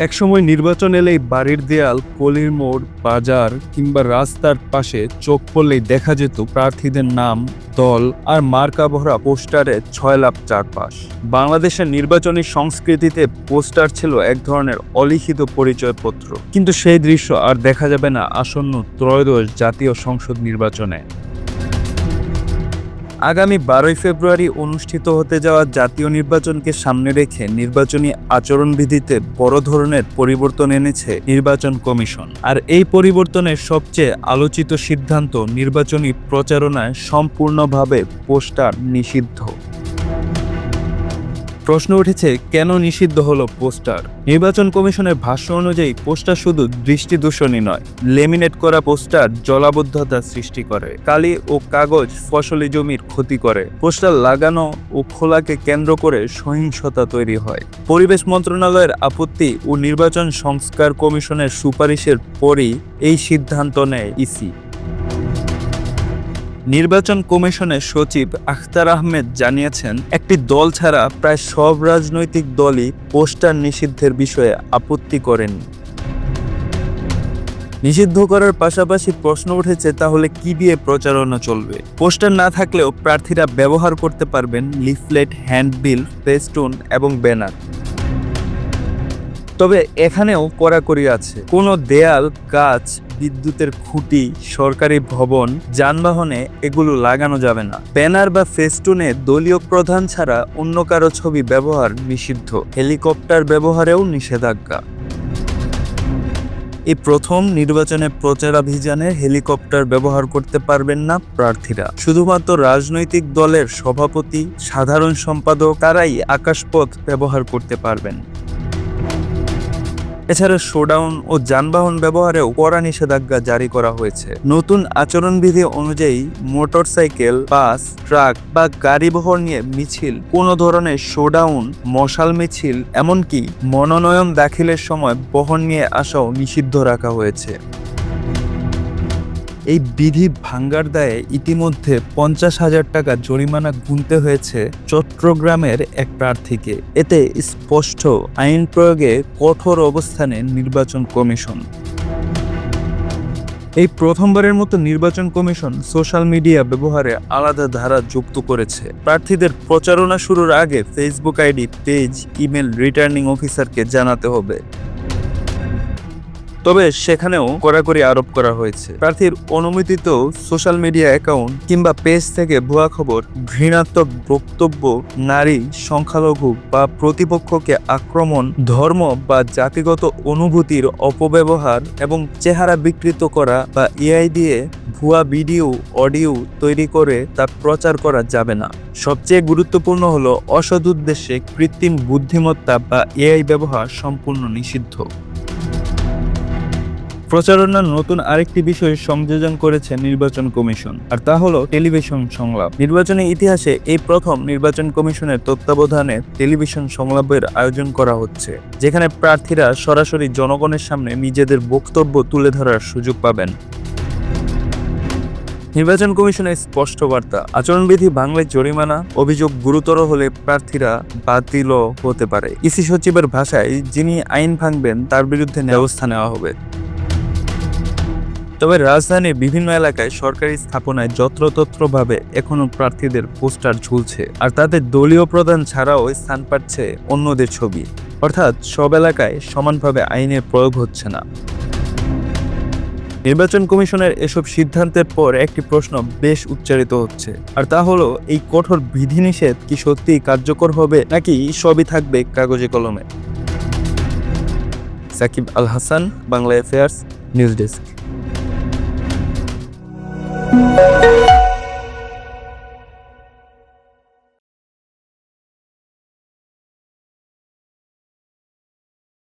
একসময় নির্বাচন এলেই বাড়ির দেয়াল, গলির মোড়, বাজার কিংবা রাস্তার পাশে চোখ পড়লেই দেখা যেত প্রার্থীদের নাম, দল আর মার্কা ভরা পোস্টারে ছয়লাপ চারপাশ। বাংলাদেশের নির্বাচনী সংস্কৃতিতে পোস্টার ছিল এক ধরনের অলিখিত পরিচয়পত্র, কিন্তু সেই দৃশ্য আর দেখা যাবে না আসন্ন ত্রয়োদশ জাতীয় সংসদ নির্বাচনে। আগামী 12 ফেব্রুয়ারি অনুষ্ঠিত হতে যাওয়া জাতীয় নির্বাচনকে সামনে রেখে নির্বাচনী আচরণবিধিতে বড় ধরনের পরিবর্তন এনেছে নির্বাচন কমিশন। আর এই পরিবর্তনের সবচেয়ে আলোচিত সিদ্ধান্ত, নির্বাচনী প্রচারণায় সম্পূর্ণভাবে পোস্টার নিষিদ্ধ। প্রশ্ন উঠেছে, কেন নিষিদ্ধ হলো পোস্টার? নির্বাচন কমিশনের ভাষ্য অনুযায়ী পোস্টার শুধু দৃষ্টি দূষণই নয়, লেমিনেট করা পোস্টার জলাবদ্ধতা সৃষ্টি করে, কালি ও কাগজ ফসলি জমির ক্ষতি করে, পোস্টার লাগানো ও খোলাকে কেন্দ্র করে সহিংসতা তৈরি হয়। পরিবেশ মন্ত্রণালয়ের আপত্তি ও নির্বাচন সংস্কার কমিশনের সুপারিশের পরই এই সিদ্ধান্ত নেয় ইসি। নির্বাচন কমিশনের সচিব আখতার আহমেদ জানিয়েছেন, একটি দল ছাড়া প্রায় সব রাজনৈতিক দলই পোস্টার নিষিদ্ধের বিষয়ে আপত্তি করেনি। নিষিদ্ধ করার পাশাপাশি প্রশ্ন উঠেছে, তাহলে কি দিয়ে প্রচারণা চলবে? পোস্টার না থাকলেও প্রার্থীরা ব্যবহার করতে পারবেন লিফলেট, হ্যান্ডবিল, ফেস্টুন এবং ব্যানার। তবে এখানেও কড়াকড়ি আছে। কোনো দেয়াল, গাছ, বিদ্যুতের খুঁটি, সরকারি ভবন, যানবাহনে এগুলো লাগানো যাবে না। ব্যানার বা ফেস্টুনে দলীয় প্রধান ছাড়া অন্য কারো ছবি ব্যবহার নিষিদ্ধ। হেলিকপ্টার ব্যবহারেও নিষেধাজ্ঞা। এই প্রথম নির্বাচনে প্রচারাভিযানে হেলিকপ্টার ব্যবহার করতে পারবেন না প্রার্থীরা। শুধুমাত্র রাজনৈতিক দলের সভাপতি, সাধারণ সম্পাদক তারাই আকাশপথ ব্যবহার করতে পারবেন। এছাড়া শোডাউন ও যানবাহন ব্যবহারেও কড়া নিষেধাজ্ঞা জারি করা হয়েছে। নতুন আচরণবিধি অনুযায়ী মোটরসাইকেল, বাস, ট্রাক বা গাড়ি বহর নিয়ে মিছিল, কোনো ধরনের শোডাউন, মশাল মিছিল, এমনকি মনোনয়ন দাখিলের সময় বহন নিয়ে আসাও নিষিদ্ধ রাখা হয়েছে। এই বিধি ভাঙ্গার দায়ে ইতিমধ্যে 50,000 টাকা জরিমানা গুনতে হয়েছে চট্টগ্রামের এক প্রার্থীকে। এতে স্পষ্ট আইন প্রয়োগে কঠোর অবস্থানে নির্বাচন কমিশন। এই প্রথমবারের মতো নির্বাচন কমিশন সোশ্যাল মিডিয়া ব্যবহারে আলাদা ধারা যুক্ত করেছে। প্রার্থীদের প্রচারণা শুরুর আগে Facebook ID, page, email returning অফিসারকে জানাতে হবে। তবে সেখানেও কড়াকড়ি আরোপ করা হয়েছে। প্রার্থীর অনুমোদিত সোশ্যাল মিডিয়া অ্যাকাউন্ট কিংবা পেজ থেকে ভুয়া খবর, ঘৃণাত্মক বক্তব্য, নারী, সংখ্যালঘু বা প্রতিপক্ষকে আক্রমণ, ধর্ম বা জাতিগত অনুভূতির অপব্যবহার এবং চেহারা বিকৃত করা বা এআই দিয়ে ভুয়া ভিডিও, অডিও তৈরি করে তা প্রচার করা যাবে না। সবচেয়ে গুরুত্বপূর্ণ হলো, অসৎ উদ্দেশ্যে কৃত্রিম বুদ্ধিমত্তা বা এআই ব্যবহার সম্পূর্ণ নিষিদ্ধ। প্রচারণার নতুন আরেকটি বিষয় সংযোজন করেছে নির্বাচন কমিশন, আর তা হলো টেলিভিশন সংলাপ। নির্বাচনের ইতিহাসে এই প্রথম নির্বাচন কমিশনের তত্ত্বাবধানে টেলিভিশন সংলাপের আয়োজন করা হচ্ছে, যেখানে প্রার্থীরা সরাসরি জনগণের সামনে নিজেদের বক্তব্য তুলে ধরার সুযোগ পাবেন। নির্বাচন কমিশনের স্পষ্ট বার্তা, আচরণবিধি ভাঙলে জরিমানা, অভিযোগ গুরুতর হলে প্রার্থীরা বাতিলও হতে পারে। ইসি সচিবের ভাষায়, যিনি আইন ভাঙবেন তার বিরুদ্ধে ব্যবস্থা নেওয়া হবে। তবে রাজধানীর বিভিন্ন এলাকায় সরকারি স্থাপনায় যত্রতত্রভাবে এখনো প্রার্থীদের পোস্টার ঝুলছে, আর তাদের দলীয় প্রধান ছাড়াও স্থান পাচ্ছে অন্যদের ছবি। অর্থাৎ সব এলাকায় সমানভাবে আইনের প্রয়োগ হচ্ছে না। নির্বাচন কমিশনের এসব সিদ্ধান্তের পর একটি প্রশ্ন বেশ উচ্চারিত হচ্ছে, আর তা হলো, এই কঠোর বিধিনিষেধ কি সত্যিই কার্যকর হবে, নাকি সবই থাকবে কাগজে কলমে? Shakib Al Hasan, Bangla affairs, news desk.